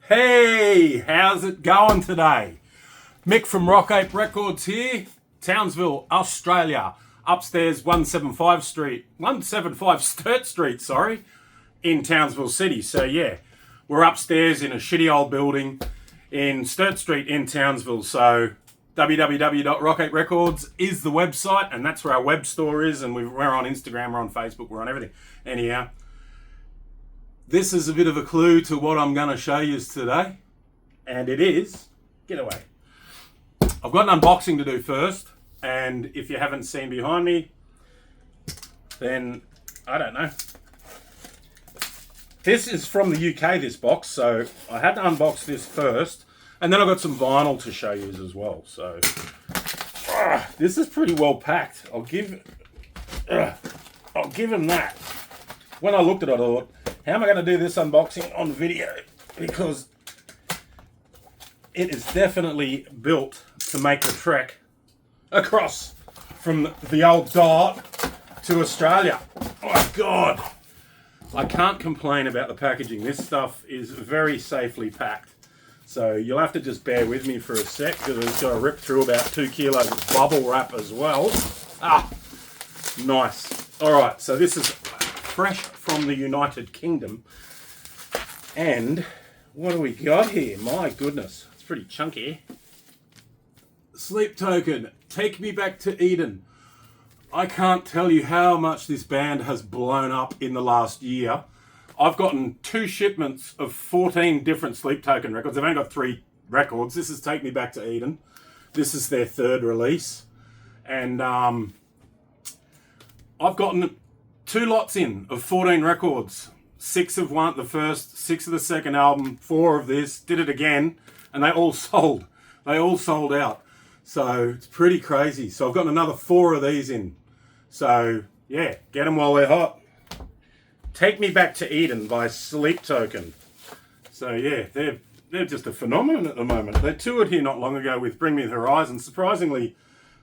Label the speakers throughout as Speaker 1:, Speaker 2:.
Speaker 1: Hey, how's it going today? Mick from Rock Ape Records here, Townsville, Australia. Upstairs, 175 Sturt Street, in Townsville City. So yeah, we're upstairs in a shitty old building in Sturt Street in Townsville. So www.rockaperecords is the website, and that's where our web store is. And we're on Instagram, we're on Facebook, we're on everything. Anyhow, this is a bit of a clue to what I'm going to show you today. And it is, get away. I've got an unboxing to do first. And if you haven't seen behind me, then I don't know. This is from the UK, this box. So I had to unbox this first. And then I've got some vinyl to show you as well. So this is pretty well packed. I'll give him that. When I looked at it, I thought, how am I going to do this unboxing on video? Because it is definitely built to make the trek across from the old dot to Australia. Oh my God. I can't complain about the packaging. This stuff is very safely packed. So you'll have to just bear with me for a sec because it's got to rip through about 2 kilos of bubble wrap as well. Nice. All right, so this is fresh from the United Kingdom. And what do we got here? My goodness, it's pretty chunky. Sleep Token, Take Me Back to Eden. I can't tell you how much this band has blown up in the last year. I've gotten 2 shipments of 14 different Sleep Token records. They've only got 3 records. This is Take Me Back to Eden. This is their 3rd release. And I've gotten 2 lots in of 14 records. 6 of one, the first, 6 of the second album, 4 of this, did it again, and they all sold. They all sold out. So it's pretty crazy. So I've gotten another 4 of these in. So yeah, get them while they're hot. Take Me Back to Eden by Sleep Token. So yeah, they're just a phenomenon at the moment. They toured here not long ago with Bring Me the Horizon. Surprisingly,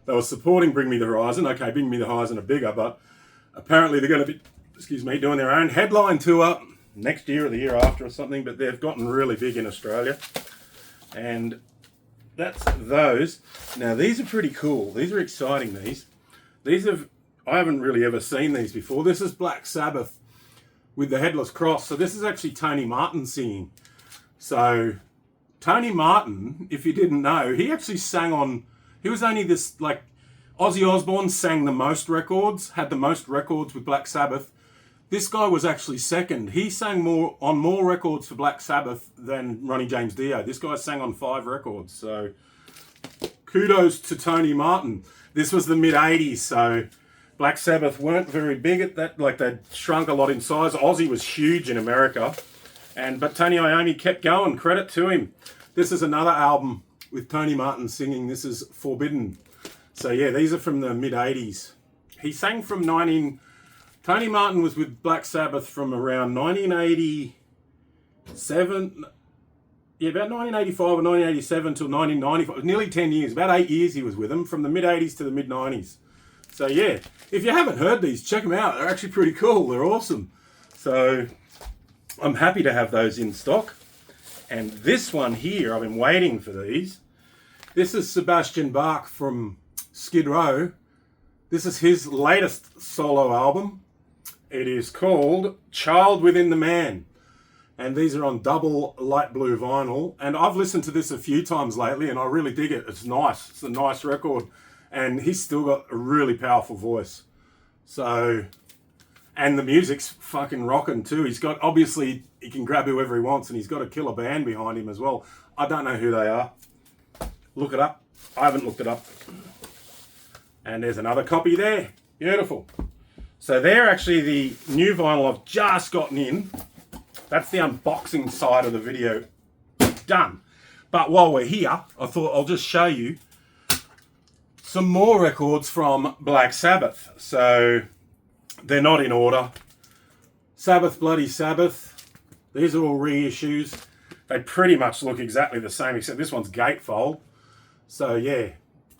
Speaker 1: they were supporting Bring Me the Horizon. Okay, Bring Me the Horizon are bigger, but apparently they're going to be, doing their own headline tour next year or the year after or something, but they've gotten really big in Australia. And that's those. Now, these are pretty cool. These are exciting, I haven't really ever seen these before. This is Black Sabbath with the Headless Cross. So this is actually Tony Martin singing. So Tony Martin, if you didn't know, he actually sang on, he was only this, like, Ozzy Osbourne sang the most records, had the most records with Black Sabbath. This guy was actually second. He sang on more records for Black Sabbath than Ronnie James Dio. This guy sang on 5 records. So kudos to Tony Martin. This was the mid-80s, so Black Sabbath weren't very big at that. Like, they'd shrunk a lot in size. Ozzy was huge in America. But Tony Iommi kept going. Credit to him. This is another album with Tony Martin singing. This is Forbidden. So yeah, these are from the mid-80s. He sang from Tony Martin was with Black Sabbath from around 1987. Yeah, about 1985 or 1987 till 1995. Nearly 10 years. About 8 years he was with them, from the mid-80s to the mid-90s. So yeah, if you haven't heard these, check them out. They're actually pretty cool. They're awesome. So I'm happy to have those in stock. And this one here, I've been waiting for these. This is Sebastian Bach from Skid Row. This is his latest solo album. It is called Child Within the Man. And these are on double light blue vinyl. And I've listened to this a few times lately and I really dig it. It's nice. It's a nice record. And he's still got a really powerful voice. So, and the music's fucking rocking too. He's got, obviously, he can grab whoever he wants and he's got a killer band behind him as well. I don't know who they are. Look it up. I haven't looked it up. And there's another copy there. Beautiful. So they're actually the new vinyl I've just gotten in. That's the unboxing side of the video done. But while we're here, I thought I'll just show you some more records from Black Sabbath. So they're not in order. Sabbath Bloody Sabbath. These are all reissues. They pretty much look exactly the same, except this one's gatefold. So yeah,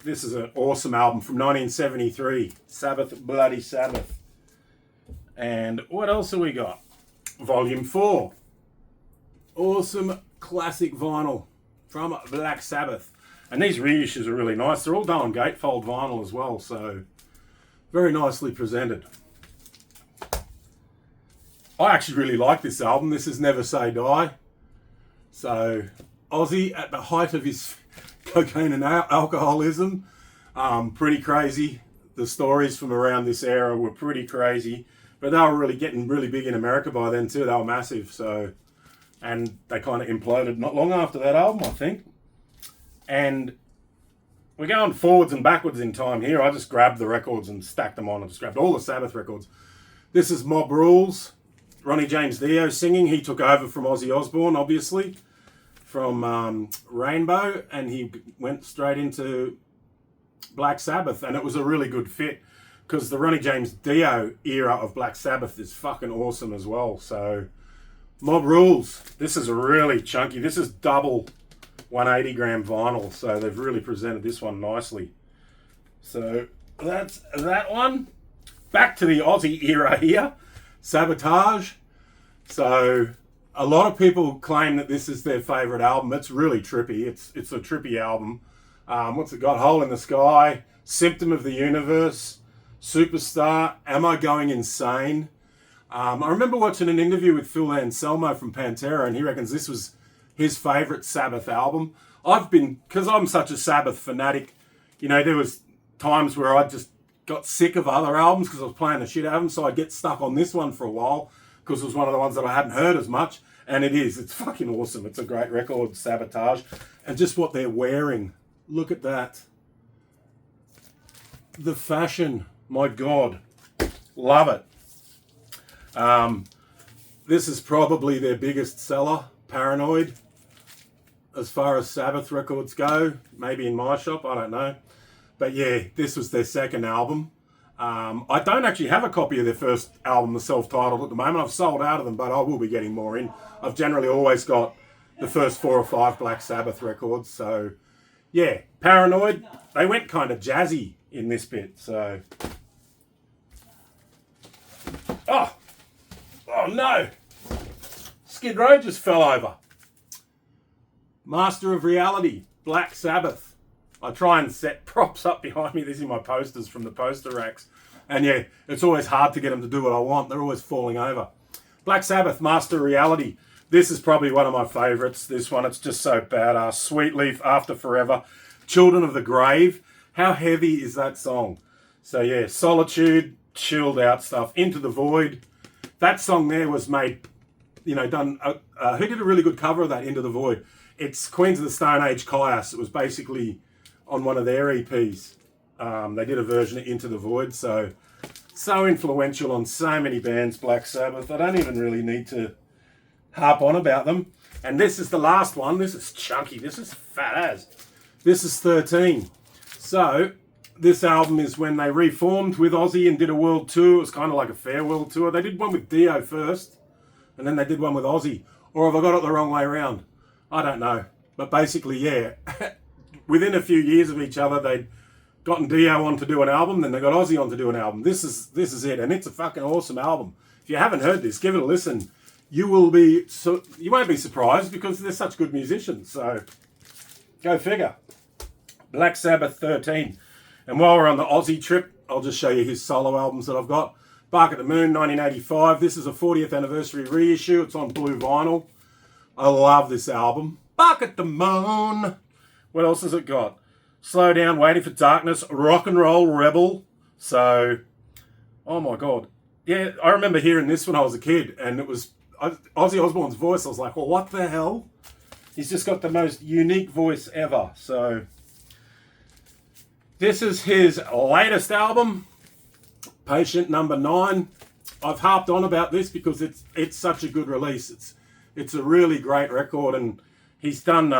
Speaker 1: this is an awesome album from 1973. Sabbath Bloody Sabbath. And what else have we got? Volume 4. Awesome classic vinyl from Black Sabbath. And these reissues are really nice. They're all done on gatefold vinyl as well, so very nicely presented. I actually really like this album. This is Never Say Die. So Ozzy at the height of his cocaine and alcoholism, pretty crazy. The stories from around this era were pretty crazy, but they were really getting really big in America by then too. They were massive, so, and they kind of imploded not long after that album, I think. And we're going forwards and backwards in time here. I just grabbed the records and stacked them on. I just grabbed all the Sabbath records. This is Mob Rules, Ronnie James Dio singing. He took over from Ozzy Osbourne, obviously, from Rainbow, and he went straight into Black Sabbath, and it was a really good fit because the Ronnie James Dio era of Black Sabbath is fucking awesome as well. So Mob Rules, this is really chunky. This is double 180 gram vinyl, so they've really presented this one nicely. So that's that one. Back to the Ozzy era here, Sabotage. So a lot of people claim that this is their favourite album. It's really trippy. It's a trippy album. What's it got? Hole in the Sky, Symptom of the Universe, Superstar, Am I Going Insane? I remember watching an interview with Phil Anselmo from Pantera, and he reckons this was his favourite Sabbath album. Because I'm such a Sabbath fanatic, you know, there was times where I just got sick of other albums because I was playing the shit out of them, so I'd get stuck on this one for a while because it was one of the ones that I hadn't heard as much, and it's fucking awesome. It's a great record, Sabotage, and just what they're wearing. Look at that. The fashion, my God. Love it. This is probably their biggest seller, Paranoid, as far as Sabbath records go. Maybe in my shop, I don't know. But yeah, this was their second album. I don't actually have a copy of their first album, the self-titled, at the moment. I've sold out of them, but I will be getting more in. I've generally always got the first 4 or 5 Black Sabbath records, so yeah, Paranoid, they went kind of jazzy in this bit, so. Oh no! Skid Row just fell over. Master of Reality, Black Sabbath. I try and set props up behind me. These are my posters from the poster racks. And yeah, it's always hard to get them to do what I want. They're always falling over. Black Sabbath, Master of Reality. This is probably one of my favourites. This one, it's just so badass. Sweet Leaf, After Forever, Children of the Grave. How heavy is that song? So yeah, Solitude, chilled out stuff. Into the Void. That song there was made, you know, done. Who did a really good cover of that, Into the Void? It's Queens of the Stone Age, Caius. It was basically on one of their EPs. They did a version of Into the Void. So influential on so many bands, Black Sabbath. I don't even really need to harp on about them. And this is the last one. This is chunky. This is fat as. This is 13. So this album is when they reformed with Ozzy and did a world tour. It was kind of like a farewell tour. They did one with Dio first, and then they did one with Ozzy. Or have I got it the wrong way around? I don't know. But basically, yeah, within a few years of each other, they'd gotten Dio on to do an album, then they got Ozzy on to do an album. This is it, and it's a fucking awesome album. If you haven't heard this, give it a listen. You won't be surprised because they're such good musicians. So go figure. Black Sabbath 13. And while we're on the Ozzy trip, I'll just show you his solo albums that I've got. Bark at the Moon, 1985. This is a 40th anniversary reissue. It's on blue vinyl. I love this album. Bark at the Moon. What else has it got? Slow Down, Waiting for Darkness, Rock and Roll Rebel. So, oh my God. Yeah, I remember hearing this when I was a kid, and it was Ozzy Osbourne's voice. I was like, well, what the hell? He's just got the most unique voice ever. So this is his latest album, Patient Number 9. I've harped on about this because it's such a good release. It's a really great record, and he's done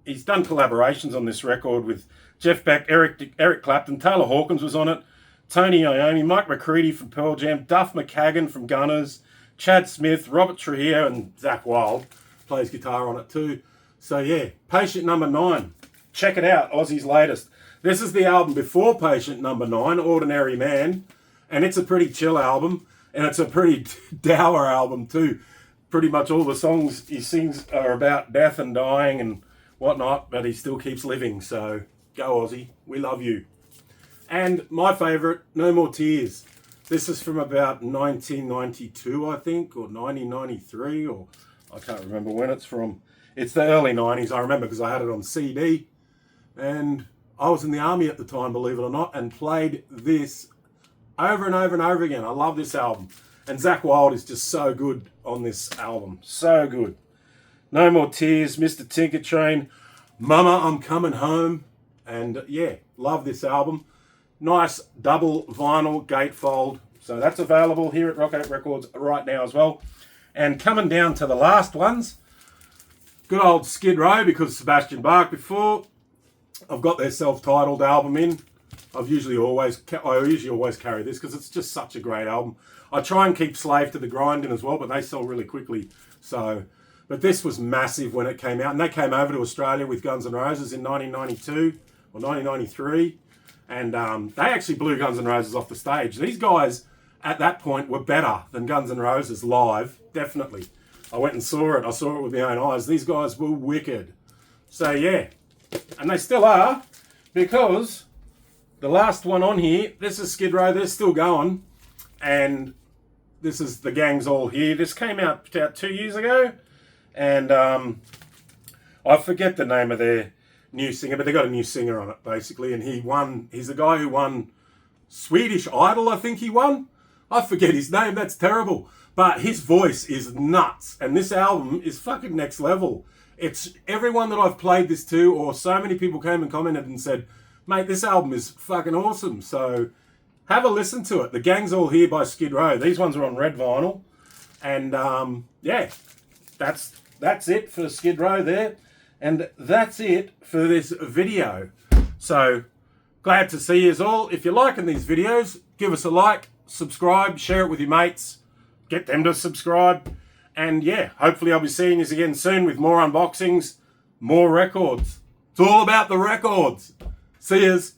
Speaker 1: collaborations on this record with Jeff Beck, Eric Clapton, Taylor Hawkins was on it, Tony Iommi, Mike McCready from Pearl Jam, Duff McKagan from Gunners, Chad Smith, Robert Trujillo, and Zach Wilde plays guitar on it too. So yeah, Patient Number 9. Check it out, Ozzy's latest. This is the album before Patient Number 9, Ordinary Man, and it's a pretty chill album, and it's a pretty dour album too. pretty much all the songs he sings are about death and dying and whatnot, but he still keeps living. So go Ozzy, we love you. And my favourite, No More Tears. This is from about 1992, I think, or 1993, or I can't remember when it's from. It's the early 90s, I remember, because I had it on CD. And I was in the army at the time, believe it or not, and played this over and over and over again. I love this album. And Zakk Wylde is just so good on this album. So good. No More Tears, Mr. Tinker Train, Mama, I'm Coming Home. And yeah, love this album. Nice double vinyl gatefold. So that's available here at Rock 8 Records right now as well. And coming down to the last ones, good old Skid Row, because Sebastian Bach before. I've got their self-titled album in. I usually always carry this because it's just such a great album. I try and keep Slave to the Grind in as well, but they sell really quickly. So, but this was massive when it came out, and they came over to Australia with Guns N' Roses in 1992 or 1993, and they actually blew Guns N' Roses off the stage. These guys at that point were better than Guns N' Roses live, definitely. I went and saw it. I saw it with my own eyes. These guys were wicked. So yeah, and they still are, because the last one on here, this is Skid Row. They're still going, and this is The Gang's All Here. This came out about 2 years ago, and I forget the name of their new singer, but they got a new singer on it basically, and he's the guy who won Swedish Idol, I think he won. I forget his name, that's terrible, but his voice is nuts, and this album is fucking next level. It's everyone that I've played this to, or so many people came and commented and said, mate, this album is fucking awesome. So have a listen to it. The Gang's All Here by Skid Row. These ones are on red vinyl. And yeah, that's it for Skid Row there. And that's it for this video. So glad to see you all. If you're liking these videos, give us a like, subscribe, share it with your mates, get them to subscribe. And yeah, hopefully I'll be seeing you again soon with more unboxings, more records. It's all about the records. See yous.